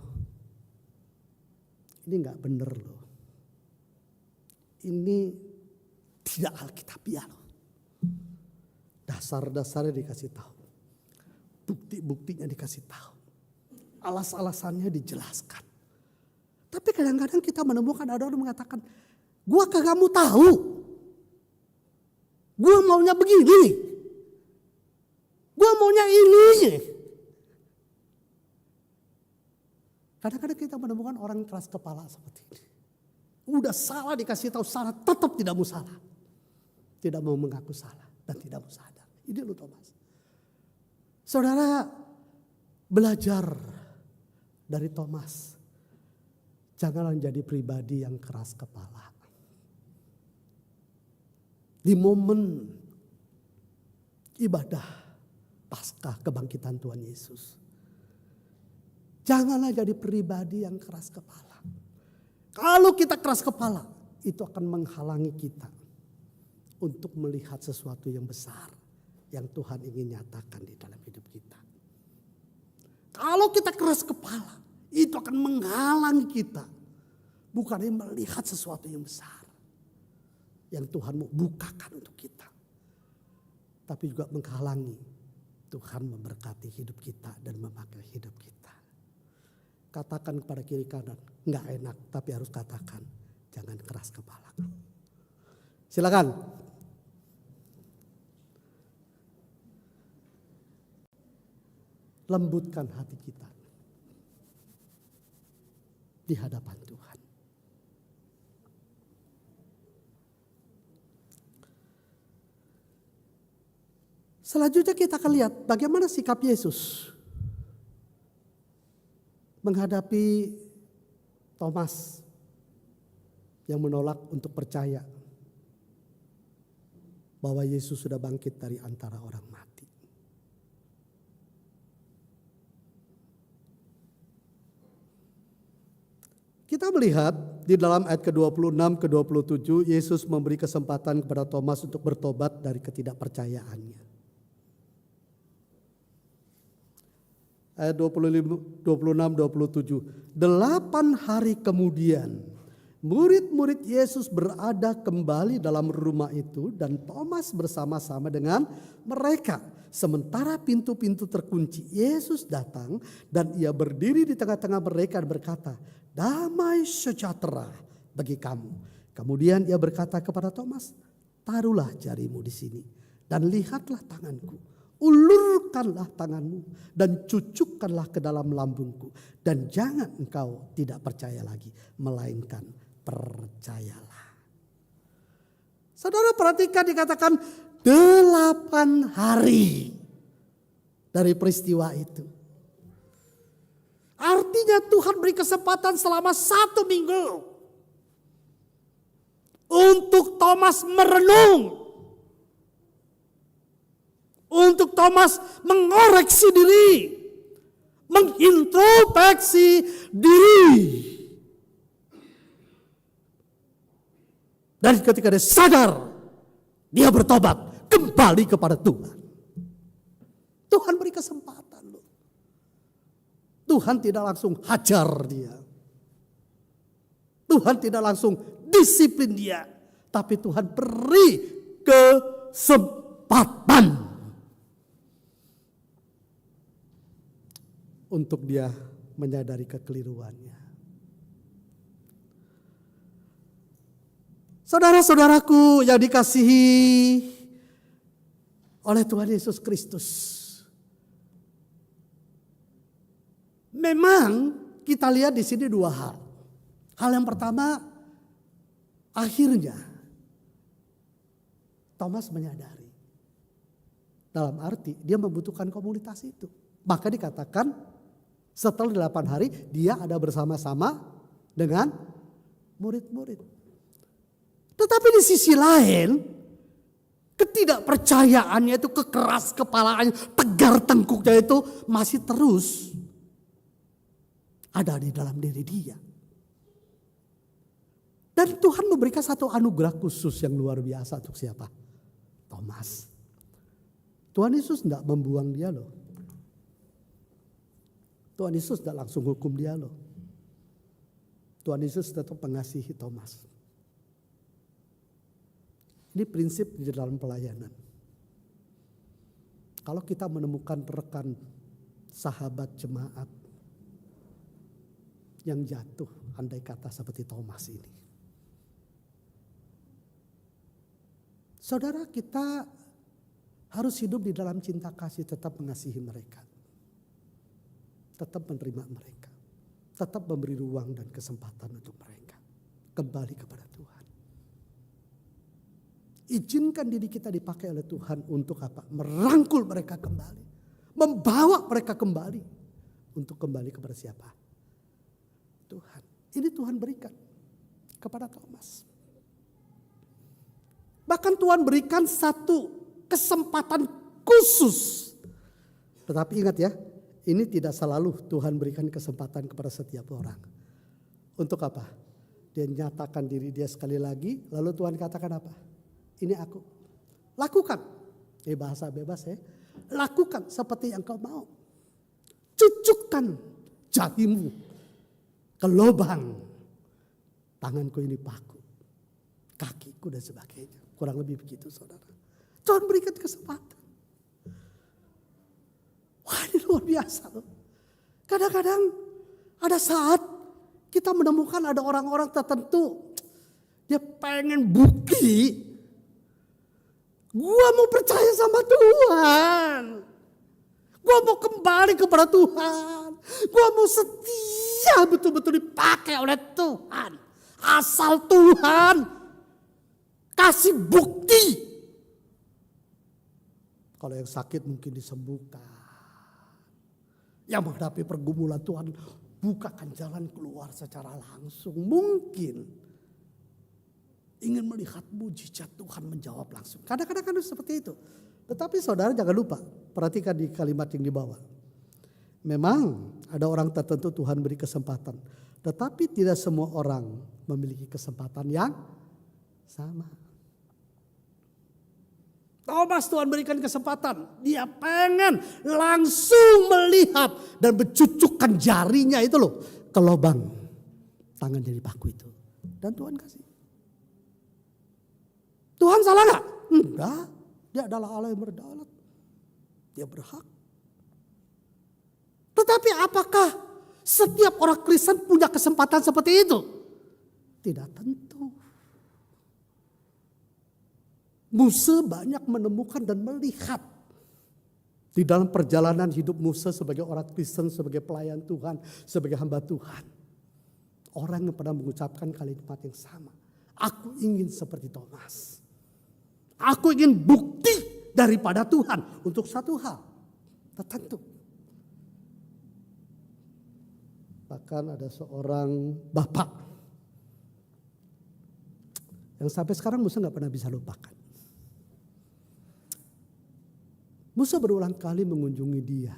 Ini gak bener loh. Ini tidak alkitabiah loh. Dasar-dasarnya dikasih tahu. Bukti-buktinya dikasih tahu. Alas-alasannya dijelaskan. Tapi kadang-kadang kita menemukan ada orang mengatakan, gua kagak mau tahu. Gua maunya begini. Gua maunya ini. Kadang-kadang kita menemukan orang keras kepala seperti ini. Udah salah dikasih tahu salah, tetap tidak mau salah. Tidak mau mengaku salah dan tidak mau sadar. Ini loh Thomas. Saudara belajar dari Thomas. Janganlah jadi pribadi yang keras kepala. Di momen ibadah Paskah kebangkitan Tuhan Yesus. Janganlah jadi pribadi yang keras kepala. Kalau kita keras kepala, itu akan menghalangi kita untuk melihat sesuatu yang besar yang Tuhan ingin nyatakan di dalam hidup kita. Kalau kita keras kepala, itu akan menghalangi kita bukannya melihat sesuatu yang besar yang Tuhan mau bukakan untuk kita, tapi juga menghalangi Tuhan memberkati hidup kita dan memakai hidup kita. Katakan kepada kiri kanan, nggak enak, tapi harus katakan, jangan keras kepala. Silakan. Lembutkan hati kita di hadapan Tuhan. Selanjutnya kita akan lihat bagaimana sikap Yesus menghadapi Thomas yang menolak untuk percaya bahwa Yesus sudah bangkit dari antara orang mati. Kita melihat di dalam ayat ke-26 ke-27 Yesus memberi kesempatan kepada Thomas untuk bertobat dari ketidakpercayaannya. ayat 25, 26, 27. 8 hari kemudian murid-murid Yesus berada kembali dalam rumah itu dan Thomas bersama-sama dengan mereka. Sementara pintu-pintu terkunci, Yesus datang dan ia berdiri di tengah-tengah mereka dan berkata, "Damai sejahtera bagi kamu." Kemudian ia berkata kepada Thomas, "Taruhlah jarimu di sini dan lihatlah tanganku. Ulurkanlah tanganmu dan cucukkanlah ke dalam lambungku. Dan jangan engkau tidak percaya lagi, melainkan percayalah." Saudara perhatikan, dikatakan 8 hari dari peristiwa itu. Artinya Tuhan beri kesempatan selama 1 minggu untuk Thomas merenung. Untuk Thomas mengoreksi diri, mengintrospeksi diri. Dan ketika dia sadar, dia bertobat kembali kepada Tuhan. Tuhan beri kesempatan loh. Tuhan tidak langsung hajar dia. Tuhan tidak langsung disiplin dia. Tapi Tuhan beri kesempatan untuk dia menyadari kekeliruannya. Saudara-saudaraku yang dikasihi oleh Tuhan Yesus Kristus. Memang kita lihat di sini 2 hal. Hal yang pertama, akhirnya Thomas menyadari. Dalam arti dia membutuhkan komunitas itu. Maka dikatakan setelah 8 hari dia ada bersama-sama dengan murid-murid. Tetapi di sisi lain, ketidakpercayaannya itu, kekeras kepalaannya, tegar tengkuknya itu masih terus ada di dalam diri dia. Dan Tuhan memberikan satu anugerah khusus yang luar biasa untuk siapa? Thomas. Tuhan Yesus tidak membuang dia loh. Tuhan Yesus tidak langsung hukum dia loh. Tuhan Yesus tetap mengasihi Thomas. Ini prinsip di dalam pelayanan. Kalau kita menemukan rekan sahabat jemaat yang jatuh, andai kata seperti Thomas ini. Saudara, kita harus hidup di dalam cinta kasih, tetap mengasihi mereka. Tetap menerima mereka. Tetap memberi ruang dan kesempatan untuk mereka kembali kepada Tuhan. Izinkan diri kita dipakai oleh Tuhan untuk apa? Merangkul mereka kembali. Membawa mereka kembali. Untuk kembali kepada siapa? Tuhan. Ini Tuhan berikan kepada Thomas. Bahkan Tuhan berikan satu kesempatan khusus. Tetapi ingat ya, ini tidak selalu Tuhan berikan kesempatan kepada setiap orang. Untuk apa? Dia nyatakan diri dia sekali lagi, lalu Tuhan katakan apa? Ini aku. Lakukan. Ini bahasa bebas ya. Lakukan seperti yang kau mau. Cucukkan jarimu ke lubang. Tanganku ini paku. Kakiku dan sebagainya. Kurang lebih begitu saudara. Tuhan berikan kesempatan. Wah, ini luar biasa loh. Kadang-kadang ada saat kita menemukan ada orang-orang tertentu. Dia pengen bukti. Gua mau percaya sama Tuhan. Gua mau kembali kepada Tuhan. Gua mau setia betul-betul dipakai oleh Tuhan. Asal Tuhan kasih bukti. Kalau yang sakit mungkin disembuhkan. Yang menghadapi pergumulan Tuhan bukakan jalan keluar secara langsung. Mungkin ingin melihat mujizat Tuhan menjawab langsung. Kadang-kadang kan seperti itu. Tetapi saudara jangan lupa, perhatikan di kalimat yang di bawah. Memang ada orang tertentu Tuhan beri kesempatan. Tetapi tidak semua orang memiliki kesempatan yang sama. Thomas Tuhan berikan kesempatan. Dia pengen langsung melihat dan mencucukkan jarinya itu loh ke lubang tangan dari paku itu. Dan Tuhan kasih. Tuhan salah gak? Enggak. Dia adalah Allah yang berdaulat. Dia berhak. Tetapi apakah setiap orang Kristen punya kesempatan seperti itu? Tidak tentu. Musa banyak menemukan dan melihat di dalam perjalanan hidup Musa sebagai orang Kristen, sebagai pelayan Tuhan, sebagai hamba Tuhan. Orang yang pernah mengucapkan kalimat yang sama. Aku ingin seperti Thomas. Aku ingin bukti daripada Tuhan untuk satu hal tertentu. Bahkan ada seorang bapak yang sampai sekarang Musa gak pernah bisa lupakan. Musa berulang kali mengunjungi dia.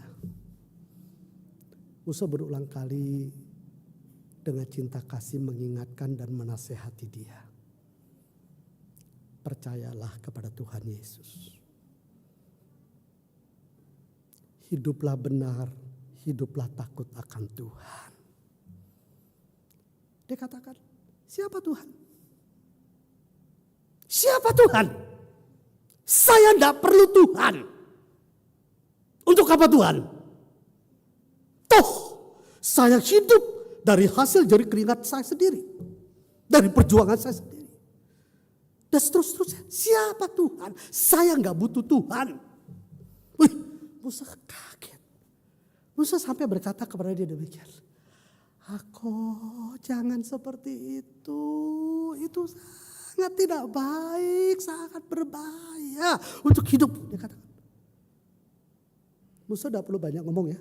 Musa berulang kali dengan cinta kasih mengingatkan dan menasehati dia. Percayalah kepada Tuhan Yesus. Hiduplah benar, hiduplah takut akan Tuhan. Dia katakan, siapa Tuhan? Siapa Tuhan? Saya tidak perlu Tuhan. Untuk apa Tuhan? Toh, saya hidup dari hasil jari keringat saya sendiri. Dari perjuangan saya sendiri. Dan seterusnya, siapa Tuhan? Saya nggak butuh Tuhan. Wih, Musa kaget. Musa sampai berkata kepada dia demikian. Aku jangan seperti itu. Itu sangat tidak baik, sangat berbahaya untuk hidup. Dia katakan. Musa tidak perlu banyak ngomong ya.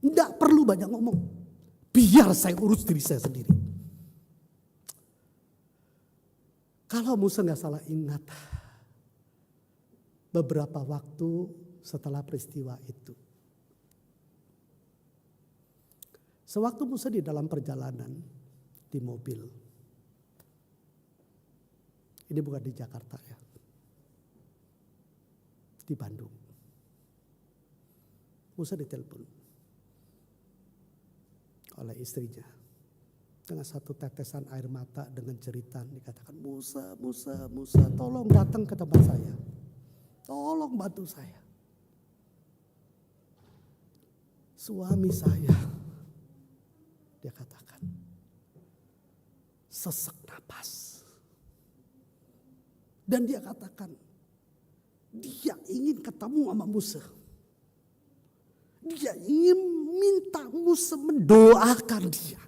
Tidak perlu banyak ngomong. Biar saya urus diri saya sendiri. Kalau Musa nggak salah ingat, beberapa waktu setelah peristiwa itu, sewaktu Musa di dalam perjalanan di mobil, ini bukan di Jakarta ya, di Bandung, Musa ditelepon oleh istrinya. Dengan satu tetesan air mata dengan jeritan dikatakan, Musa, tolong datang ke tempat saya. Tolong bantu saya. Suami saya, dia katakan, sesak napas. Dan dia katakan, dia ingin ketemu sama Musa. Dia ingin minta Musa mendoakan dia.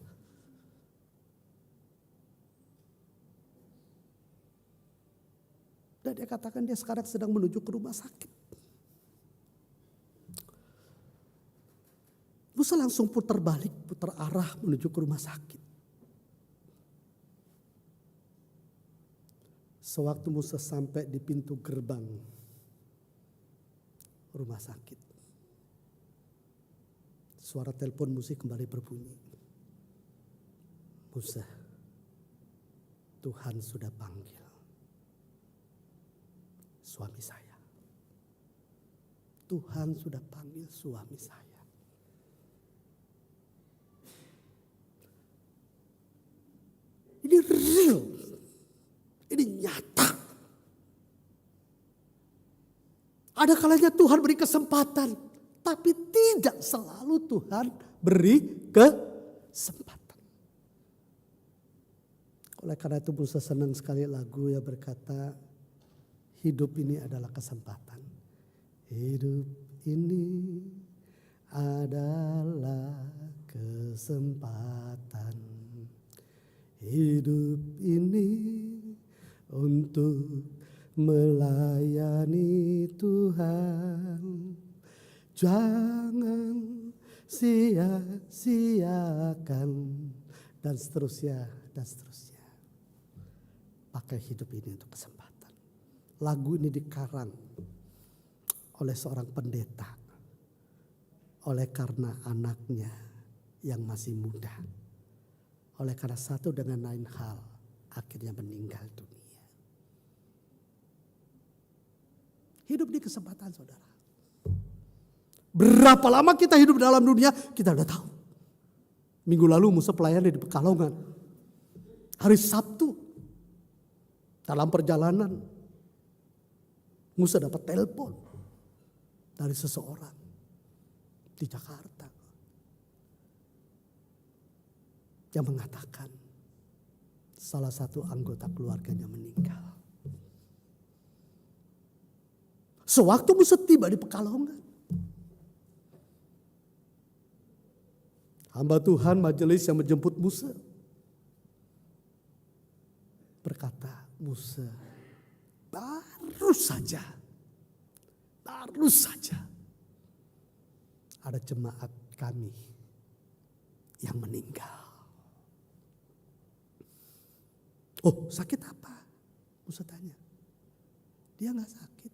Dan dia katakan dia sekarang sedang menuju ke rumah sakit. Musa langsung putar balik, putar arah menuju ke rumah sakit. Sewaktu Musa sampai di pintu gerbang rumah sakit, suara telepon Musa kembali berbunyi. Musa, Tuhan sudah panggil suami saya. Tuhan sudah panggil suami saya. Ini real. Ini nyata. Ada kalanya Tuhan beri kesempatan, tapi tidak selalu Tuhan beri kesempatan. Oleh karena itu Musa senang sekali lagu yang berkata, hidup ini adalah kesempatan. Hidup ini adalah kesempatan. Hidup ini untuk melayani Tuhan. Jangan sia-siakan dan seterusnya dan seterusnya. Pakai hidup ini untuk kesempatan. Lagu ini dikarang oleh seorang pendeta oleh karena anaknya yang masih muda. Oleh karena satu dengan lain hal akhirnya meninggal dunia. Hidup di kesempatan saudara. Berapa lama kita hidup dalam dunia kita udah tahu. Minggu lalu Musa pelayanan di Pekalongan. Hari Sabtu dalam perjalanan Musa dapat telepon dari seseorang di Jakarta yang mengatakan salah satu anggota keluarganya meninggal. Sewaktu Musa tiba di Pekalongan, hamba Tuhan majelis yang menjemput Musa berkata, Musa, baru saja ada jemaat kami yang meninggal. Oh, sakit apa? Musa tanya. Dia gak sakit.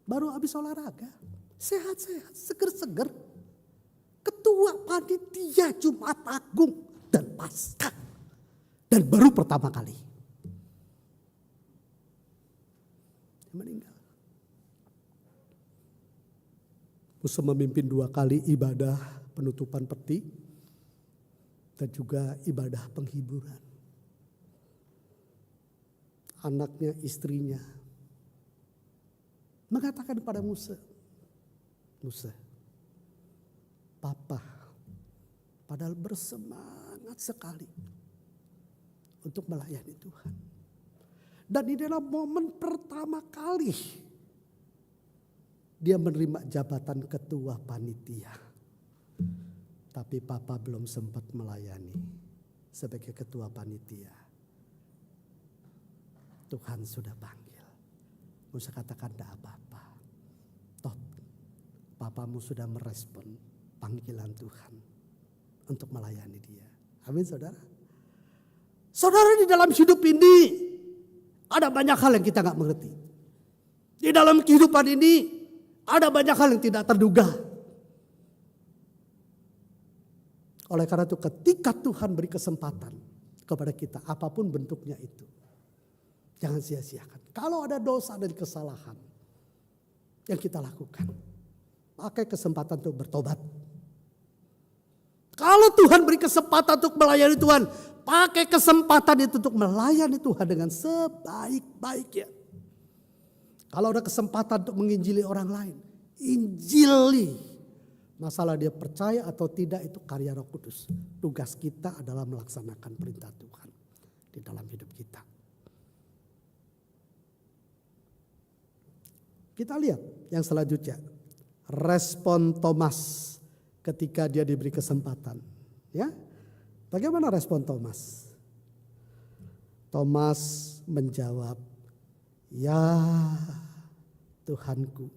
Baru habis olahraga. Sehat-sehat, seger-seger. Ketua panitia Jumat Agung dan Paskah. Dan baru pertama kali. Dia meninggal. Musa memimpin 2 kali ibadah penutupan peti. Dan juga ibadah penghiburan. Anaknya, istrinya mengatakan kepada Musa, Musa, Papa padahal bersemangat sekali untuk melayani Tuhan. Dan ini adalah momen pertama kali dia menerima jabatan ketua panitia. Tapi Papa belum sempat melayani sebagai ketua panitia. Tuhan sudah panggil. Musa katakan tidak apa-apa. Toh, papamu sudah merespon panggilan Tuhan untuk melayani dia. Amin saudara. Saudara, di dalam hidup ini ada banyak hal yang kita gak mengerti. Di dalam kehidupan ini ada banyak hal yang tidak terduga. Oleh karena itu ketika Tuhan beri kesempatan kepada kita apapun bentuknya itu, jangan sia-siakan. Kalau ada dosa dan kesalahan yang kita lakukan, pakai kesempatan untuk bertobat. Kalau Tuhan beri kesempatan untuk melayani Tuhan, pakai kesempatan itu untuk melayani Tuhan dengan sebaik-baiknya. Kalau ada kesempatan untuk menginjili orang lain, injili. Masalah dia percaya atau tidak itu karya Roh Kudus. Tugas kita adalah melaksanakan perintah Tuhan di dalam hidup kita. Kita lihat yang selanjutnya. Respon Thomas ketika dia diberi kesempatan. Ya, bagaimana respon Thomas? Thomas menjawab, ya Tuhanku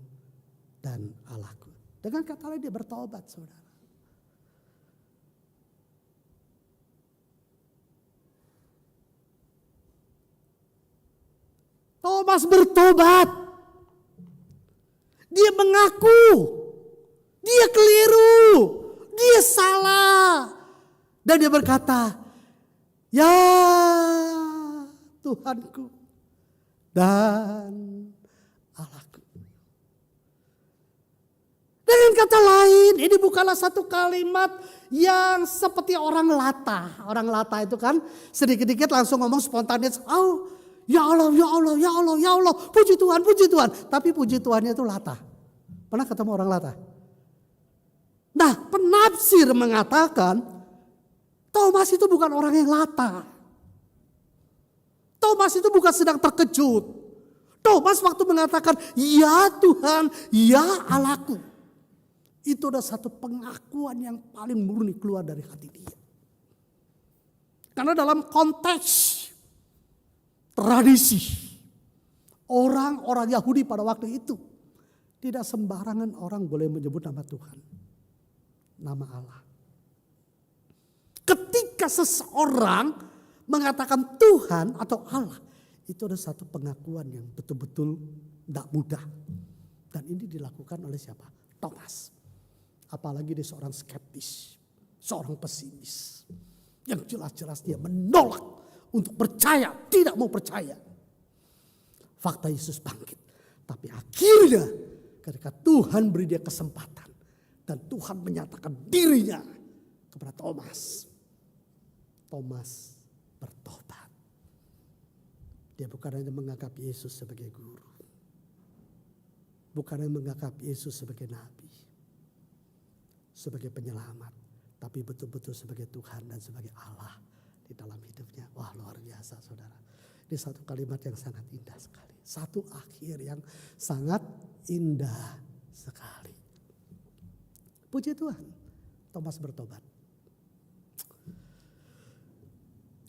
dan Allahku. Dengan kata lain dia bertobat saudara. Thomas bertobat. Dia mengaku, dia keliru, dia salah. Dan dia berkata, ya Tuhanku dan Allahku. Dengan kata lain, ini bukanlah satu kalimat yang seperti orang latah. Orang latah itu kan sedikit-sedikit langsung ngomong spontanis. Oh, ya Allah, ya Allah, ya Allah, ya Allah. Puji Tuhan, puji Tuhan. Tapi puji Tuhannya itu latah. Pernah ketemu orang latah? Nah, penafsir mengatakan Thomas itu bukan orang yang latah. Thomas itu bukan sedang terkejut. Thomas waktu mengatakan, ya Tuhan, ya Allahku. Itu adalah satu pengakuan yang paling murni keluar dari hati dia. Karena dalam konteks tradisi orang-orang Yahudi pada waktu itu, tidak sembarangan orang boleh menyebut nama Tuhan, nama Allah. Ketika seseorang mengatakan Tuhan atau Allah, itu ada satu pengakuan yang betul-betul tidak mudah. Dan ini dilakukan oleh siapa? Thomas. Apalagi dia seorang skeptis, seorang pesimis. Yang jelas-jelas dia menolak untuk percaya, tidak mau percaya. Fakta Yesus bangkit. Tapi akhirnya ketika Tuhan beri dia kesempatan dan Tuhan menyatakan dirinya kepada Thomas. Thomas bertobat. Dia bukan hanya menganggap Yesus sebagai guru. Bukan hanya menganggap Yesus sebagai nabi. Sebagai penyelamat. Tapi betul-betul sebagai Tuhan dan sebagai Allah di dalam hidupnya. Wah, luar biasa saudara. Ini satu kalimat yang sangat indah sekali. Satu akhir yang sangat indah sekali. Puji Tuhan, Thomas bertobat.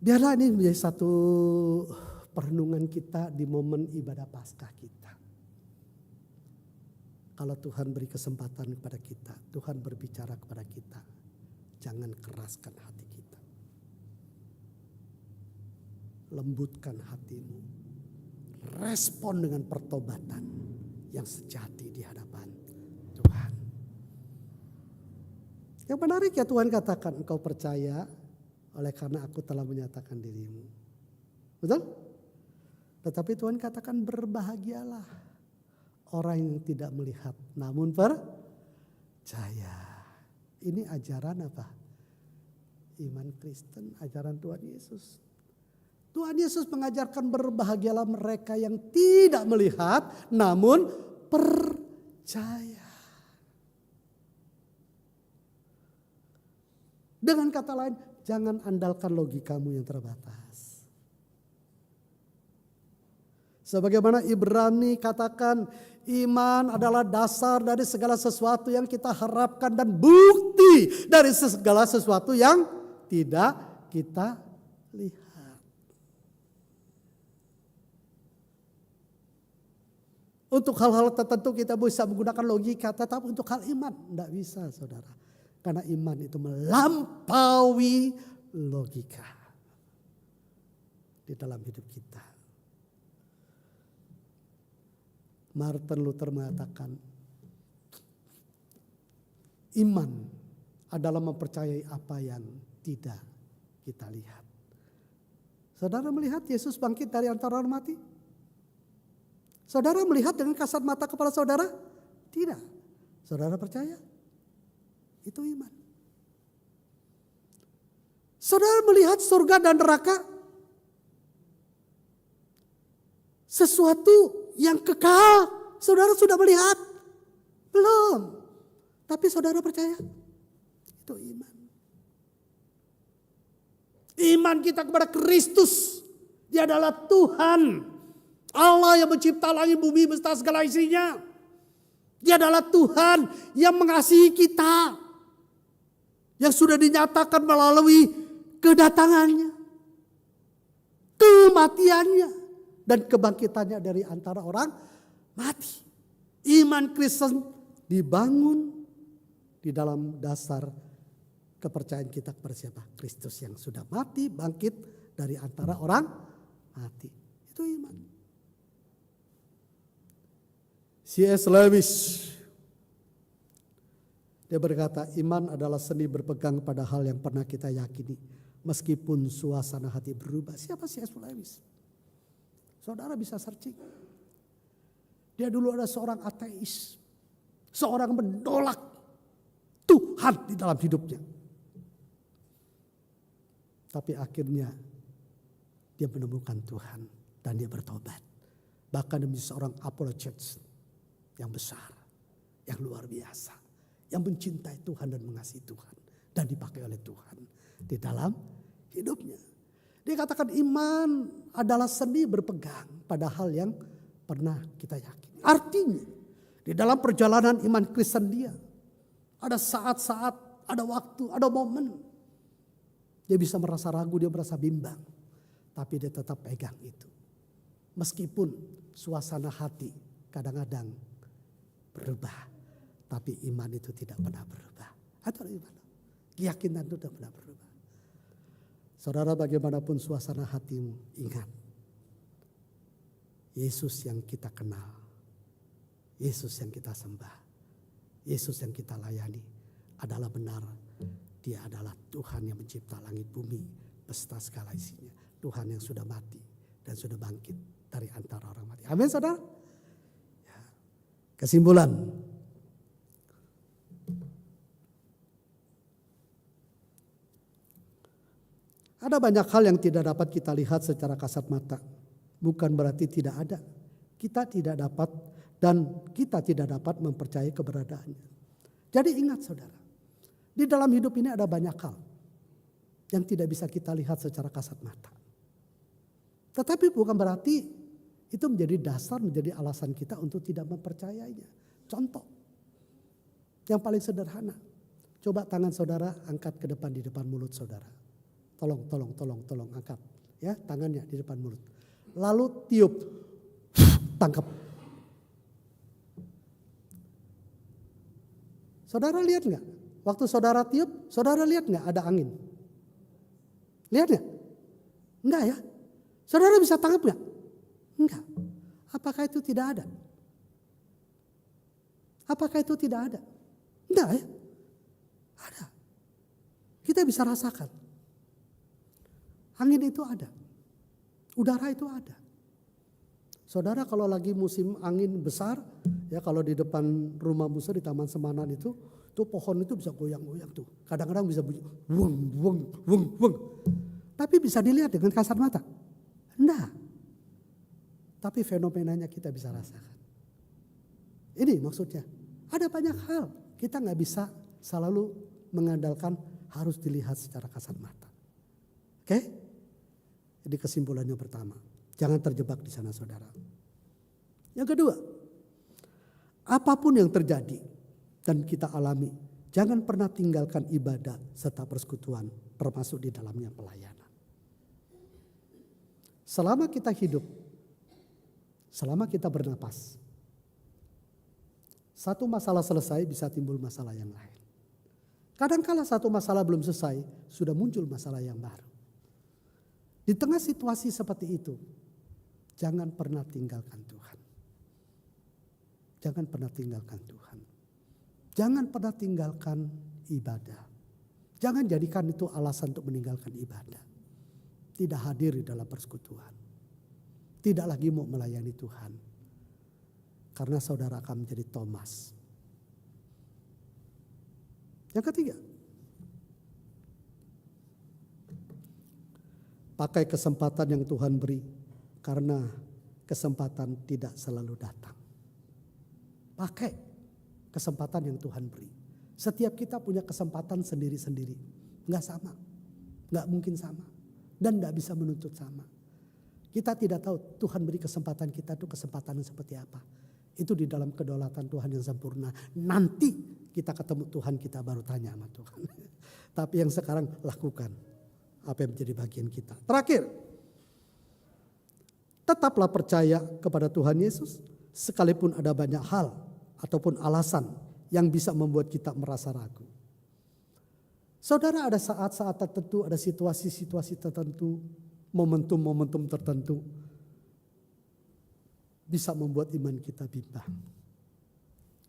Biarlah ini menjadi satu perenungan kita di momen ibadah Paskah kita. Kalau Tuhan beri kesempatan kepada kita, Tuhan berbicara kepada kita, jangan keraskan hati kita. Lembutkan hatimu. Respon dengan pertobatan yang sejati di hadapan Tuhan. Yang menarik ya, Tuhan katakan engkau percaya oleh karena aku telah menyatakan dirimu. Betul? Tetapi Tuhan katakan berbahagialah orang yang tidak melihat namun percaya. Ini ajaran apa? Iman Kristen, ajaran Tuhan Yesus. Tuhan Yesus mengajarkan berbahagialah mereka yang tidak melihat namun percaya. Dengan kata lain, jangan andalkan logikamu yang terbatas. Sebagaimana Ibrani katakan, iman adalah dasar dari segala sesuatu yang kita harapkan dan bukti dari segala sesuatu yang tidak kita lihat. Untuk hal-hal tertentu kita bisa menggunakan logika, tetapi untuk hal iman tidak bisa saudara. Karena iman itu melampaui logika di dalam hidup kita. Martin Luther mengatakan, iman adalah mempercayai apa yang tidak kita lihat. Saudara melihat Yesus bangkit dari antara orang mati? Saudara melihat dengan kasat mata kepala saudara? Tidak. Saudara percaya? Itu iman. Saudara melihat surga dan neraka? Sesuatu yang kekal. Saudara sudah melihat? Belum. Tapi saudara percaya? Itu iman. Iman kita kepada Kristus. Dia adalah Tuhan. Allah yang mencipta langit bumi beserta segala isinya. Dia adalah Tuhan yang mengasihi kita. Yang sudah dinyatakan melalui kedatangannya. Kematiannya. Dan kebangkitannya dari antara orang mati. Iman Kristen dibangun di dalam dasar kepercayaan kita kepada siapa? Kristus yang sudah mati, bangkit dari antara orang mati. Itu iman. C.S. Lewis, dia berkata, iman adalah seni berpegang pada hal yang pernah kita yakini. Meskipun suasana hati berubah. Siapa C.S. Lewis? Saudara bisa searching. Dia dulu ada seorang ateis. Seorang menolak Tuhan di dalam hidupnya. Tapi akhirnya dia menemukan Tuhan dan dia bertobat. Bahkan dia menjadi seorang apologist yang besar, yang luar biasa, yang mencintai Tuhan dan mengasihi Tuhan dan dipakai oleh Tuhan di dalam hidupnya. Dia katakan iman adalah seni berpegang pada hal yang pernah kita yakini. Artinya di dalam perjalanan iman Kristen dia ada saat-saat, ada waktu, ada momen dia bisa merasa ragu, dia merasa bimbang, tapi dia tetap pegang itu. Meskipun suasana hati kadang-kadang berubah, tapi iman itu tidak pernah berubah. Atau iman, keyakinan itu tidak pernah berubah. Saudara, bagaimanapun suasana hatimu, ingat Yesus yang kita kenal, Yesus yang kita sembah, Yesus yang kita layani adalah benar. Dia adalah Tuhan yang mencipta langit bumi beserta segala isinya. Tuhan yang sudah mati dan sudah bangkit dari antara orang mati. Amin saudara. Ya. Kesimpulan. Ada banyak hal yang tidak dapat kita lihat secara kasat mata. Bukan berarti tidak ada. Kita tidak dapat dan kita tidak dapat mempercayai keberadaannya. Jadi ingat saudara, di dalam hidup ini ada banyak hal yang tidak bisa kita lihat secara kasat mata. Tetapi bukan berarti itu menjadi dasar, menjadi alasan kita untuk tidak mempercayainya. Contoh yang paling sederhana. Coba tangan saudara angkat ke depan di depan mulut saudara. Tolong angkat ya tangannya di depan mulut. Lalu tiup, tangkap. Saudara lihat nggak? Waktu saudara tiup, saudara lihat nggak ada angin? Lihat nggak? Enggak ya? Saudara bisa tangkap nggak? Enggak. Apakah itu tidak ada? Apakah itu tidak ada? Enggak ya? Ada. Kita bisa rasakan. Angin itu ada. Udara itu ada. Saudara kalau lagi musim angin besar, ya kalau di depan rumah Musa di Taman Semanan itu tuh pohon itu bisa goyang-goyang tuh. Kadang-kadang bisa bunyi weng. Tapi bisa dilihat dengan kasat mata? Enggak. Tapi fenomenanya kita bisa rasakan. Ini maksudnya. Ada banyak hal kita nggak bisa selalu mengandalkan harus dilihat secara kasat mata. Oke? Jadi kesimpulannya pertama, jangan terjebak di sana saudara. Yang kedua, apapun yang terjadi dan kita alami, jangan pernah tinggalkan ibadah serta persekutuan termasuk di dalamnya pelayanan. Selama kita hidup, selama kita bernapas, satu masalah selesai bisa timbul masalah yang lain. Kadangkala satu masalah belum selesai, sudah muncul masalah yang baru. Di tengah situasi seperti itu, jangan pernah tinggalkan Tuhan. Jangan pernah tinggalkan Tuhan. Jangan pernah tinggalkan ibadah. Jangan jadikan itu alasan untuk meninggalkan ibadah. Tidak hadir di dalam persekutuan. Tidak lagi mau melayani Tuhan. Karena saudara akan menjadi Thomas. Yang ketiga, pakai kesempatan yang Tuhan beri, karena kesempatan tidak selalu datang. Pakai kesempatan yang Tuhan beri. Setiap kita punya kesempatan sendiri-sendiri. Nggak sama, nggak mungkin sama, dan nggak bisa menuntut sama. Kita tidak tahu Tuhan beri kesempatan kita itu kesempatan yang seperti apa. Itu di dalam kedaulatan Tuhan yang sempurna. Nanti kita ketemu Tuhan, kita baru tanya sama Tuhan. Tapi yang sekarang lakukan apa yang menjadi bagian kita. Terakhir, tetaplah percaya kepada Tuhan Yesus sekalipun ada banyak hal ataupun alasan yang bisa membuat kita merasa ragu. Saudara, ada saat-saat tertentu, ada situasi-situasi tertentu, momentum-momentum tertentu bisa membuat iman kita bimbang.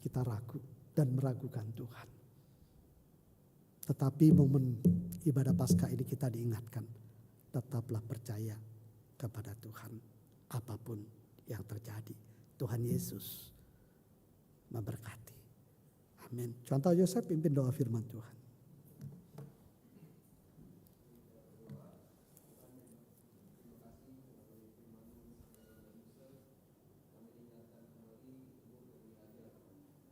Kita ragu dan meragukan Tuhan. Tetapi momen ibadah Paskah ini kita diingatkan, tetaplah percaya kepada Tuhan apapun yang terjadi. Tuhan Yesus memberkati. Amin. Contoh Yosef pimpin doa firman Tuhan.